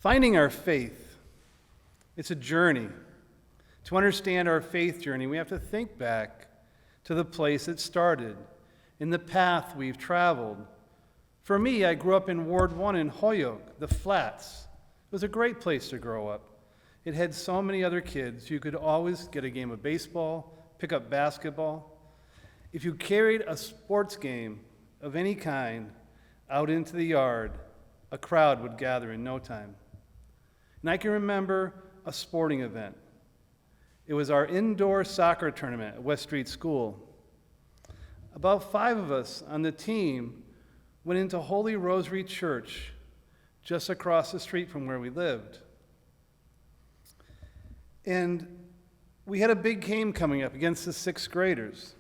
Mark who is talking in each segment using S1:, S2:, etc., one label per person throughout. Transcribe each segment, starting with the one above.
S1: Finding our faith, it's a journey. To understand our faith journey, we have to think back to the place it started, in the path we've traveled. For me, I grew up in Ward 1 in Holyoke, the Flats. It was a great place to grow up. It had so many other kids. You could always get a game of baseball, pick up basketball. If you carried a sports game of any kind out into the yard, a crowd would gather in no time. And I can remember a sporting event. It was our indoor soccer tournament at West Street School. About 5 of us on the team went into Holy Rosary Church just across the street from where we lived. And we had a big game coming up against the 6th graders.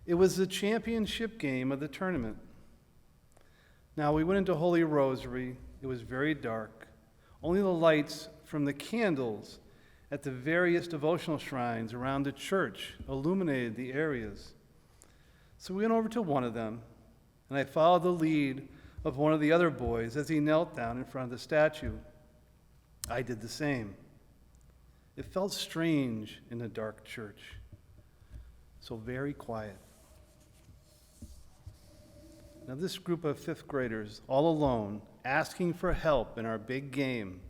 S1: It was the championship game of the tournament. Now, we went into Holy Rosary. It was very dark. Only the lights from the candles at the various devotional shrines around the church illuminated the areas. So we went over to one of them, and I followed the lead of one of the other boys as he knelt down in front of the statue. I did the same. It felt strange in the dark church, so very quiet. Now this group of 5th graders, all alone, asking for help in our big game.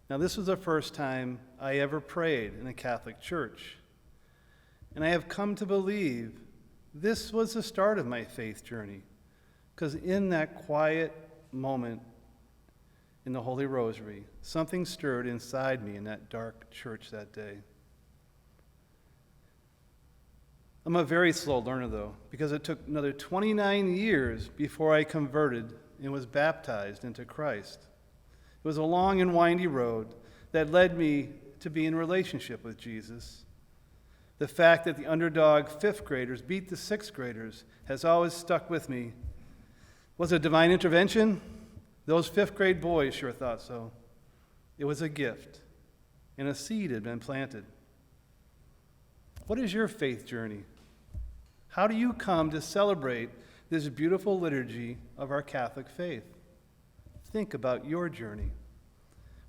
S1: Now this was the first time I ever prayed in a Catholic church. And I have come to believe this was the start of my faith journey, because in that quiet moment in the Holy Rosary, something stirred inside me in that dark church that day. I'm a very slow learner, though, because it took another 29 years before I converted and was baptized into Christ. It was a long and windy road that led me to be in relationship with Jesus. The fact that the underdog 5th graders beat the 6th graders has always stuck with me. Was it divine intervention? Those 5th grade boys sure thought so. It was a gift, and a seed had been planted. What is your faith journey? How do you come to celebrate this beautiful liturgy of our Catholic faith? Think about your journey.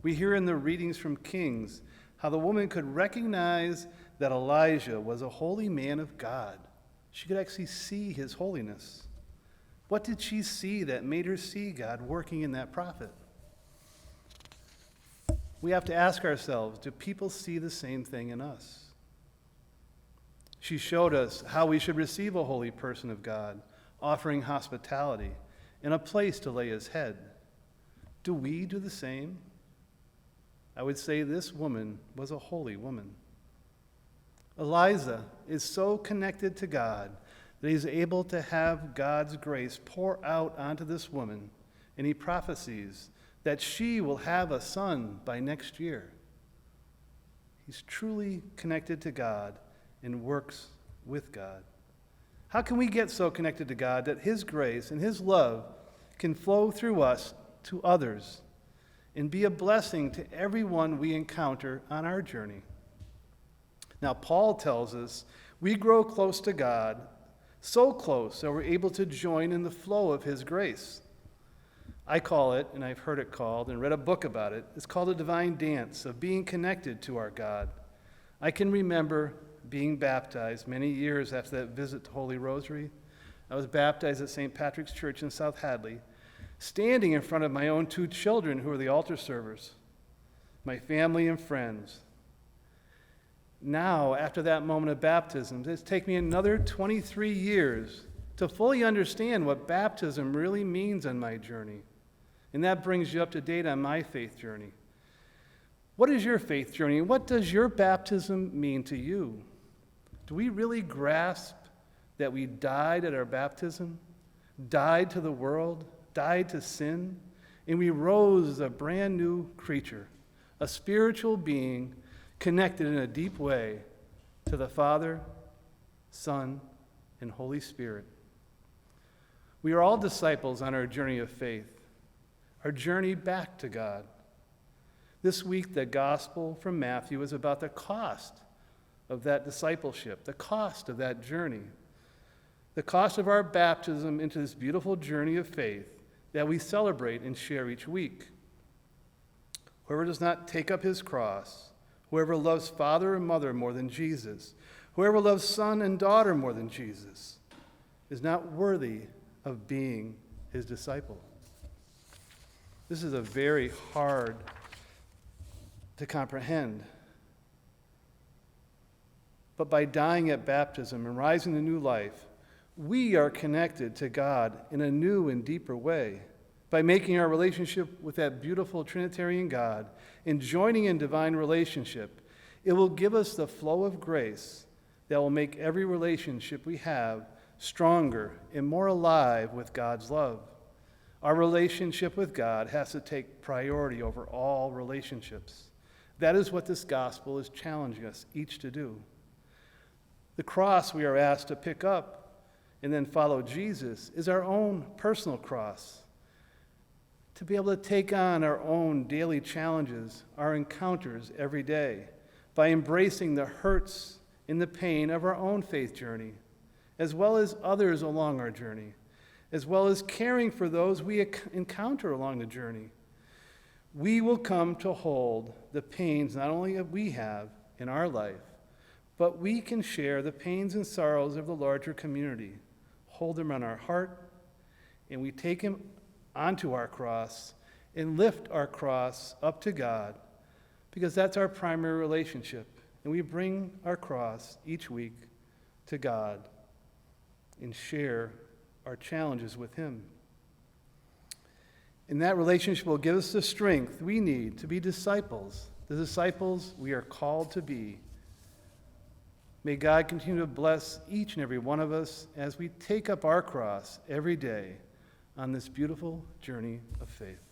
S1: We hear in the readings from Kings how the woman could recognize that Elijah was a holy man of God. She could actually see his holiness. What did she see that made her see God working in that prophet? We have to ask ourselves, do people see the same thing in us? She showed us how we should receive a holy person of God, offering hospitality and a place to lay his head. Do we do the same? I would say this woman was a holy woman. Eliza is so connected to God that he's able to have God's grace pour out onto this woman, and he prophesies that she will have a son by next year. He's truly connected to God and works with God. How can we get so connected to God that his grace and his love can flow through us to others and be a blessing to everyone we encounter on our journey? Now, Paul tells us we grow close to God, so close that we're able to join in the flow of his grace. I call it, and I've heard it called and read a book about it, it's called a divine dance of being connected to our God. I can remember being baptized many years after that visit to Holy Rosary. I was baptized at St. Patrick's Church in South Hadley, standing in front of my own 2 children who were the altar servers, my family and friends. Now, after that moment of baptism, it's taken me another 23 years to fully understand what baptism really means on my journey. And that brings you up to date on my faith journey. What is your faith journey? What does your baptism mean to you? Do we really grasp that we died at our baptism, died to the world, died to sin, and we rose as a brand new creature, a spiritual being connected in a deep way to the Father, Son, and Holy Spirit? We are all disciples on our journey of faith, our journey back to God. This week, the gospel from Matthew is about the cost of that discipleship, the cost of that journey, the cost of our baptism into this beautiful journey of faith that we celebrate and share each week. Whoever does not take up his cross, whoever loves father and mother more than Jesus, whoever loves son and daughter more than Jesus, is not worthy of being his disciple. This is a very hard to comprehend. But by dying at baptism and rising to new life, we are connected to God in a new and deeper way. By making our relationship with that beautiful Trinitarian God and joining in divine relationship, it will give us the flow of grace that will make every relationship we have stronger and more alive with God's love. Our relationship with God has to take priority over all relationships. That is what this gospel is challenging us each to do. The cross we are asked to pick up and then follow Jesus is our own personal cross. To be able to take on our own daily challenges, our encounters every day, by embracing the hurts and the pain of our own faith journey, as well as others along our journey, as well as caring for those we encounter along the journey. We will come to hold the pains not only that we have in our life, but we can share the pains and sorrows of the larger community, hold them on our heart, and we take them onto our cross and lift our cross up to God, because that's our primary relationship. And we bring our cross each week to God and share our challenges with him. And that relationship will give us the strength we need to be disciples, the disciples we are called to be. May God continue to bless each and every one of us as we take up our cross every day on this beautiful journey of faith.